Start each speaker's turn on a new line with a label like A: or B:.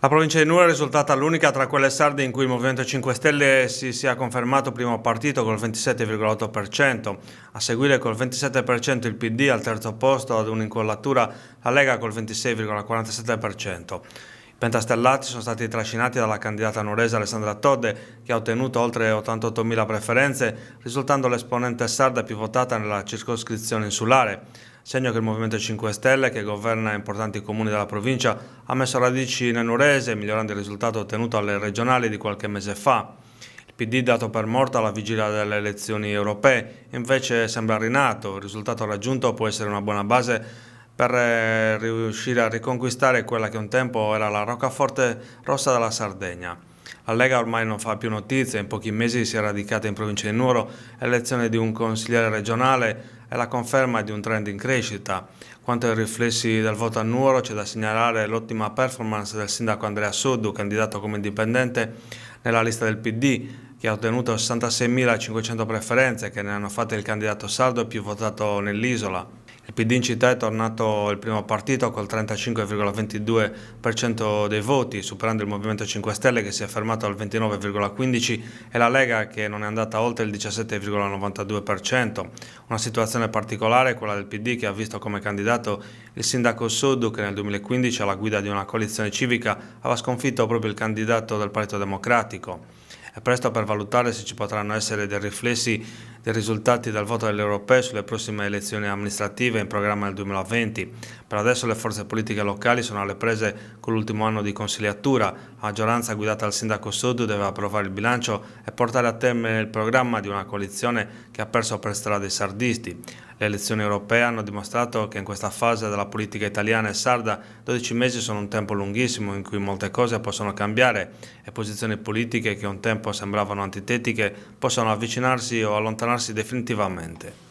A: La provincia di Nuoro è risultata l'unica tra quelle sarde in cui il Movimento 5 Stelle si sia confermato primo partito col 27,8%, a seguire col 27% il PD, al terzo posto ad un'incollatura la Lega col 26,47%. I pentastellati sono stati trascinati dalla candidata nuorese Alessandra Todde, che ha ottenuto oltre 88.000 preferenze, risultando l'esponente sarda più votata nella circoscrizione insulare. Segno che il Movimento 5 Stelle, che governa importanti comuni della provincia, ha messo radici nel nuorese, migliorando il risultato ottenuto alle regionali di qualche mese fa. Il PD, dato per morto alla vigilia delle elezioni europee, invece sembra rinato. Il risultato raggiunto può essere una buona base per riuscire a riconquistare quella che un tempo era la roccaforte rossa della Sardegna. La Lega ormai non fa più notizie, in pochi mesi si è radicata in provincia di Nuoro, l'elezione di un consigliere regionale e la conferma di un trend in crescita. Quanto ai riflessi del voto a Nuoro, c'è da segnalare l'ottima performance del sindaco Andrea Suddu, candidato come indipendente nella lista del PD, che ha ottenuto 66.500 preferenze, che ne hanno fatto il candidato sardo più votato nell'isola. Il PD in città è tornato il primo partito col 35,22% dei voti, superando il Movimento 5 Stelle che si è fermato al 29,15% e la Lega che non è andata oltre il 17,92%. Una situazione particolare è quella del PD, che ha visto come candidato il sindaco Suddu, che nel 2015 alla guida di una coalizione civica aveva sconfitto proprio il candidato del Partito Democratico. È presto per valutare se ci potranno essere dei riflessi dei risultati del voto delle europee sulle prossime elezioni amministrative in programma nel 2020. Per adesso le forze politiche locali sono alle prese con l'ultimo anno di consigliatura. La maggioranza guidata dal sindaco Suddu deve approvare il bilancio e portare a termine il programma di una coalizione che ha perso per strada i sardisti. Le elezioni europee hanno dimostrato che in questa fase della politica italiana e sarda 12 mesi sono un tempo lunghissimo in cui molte cose possono cambiare e posizioni politiche che un tempo sembravano antitetiche possono avvicinarsi o allontanarsi definitivamente.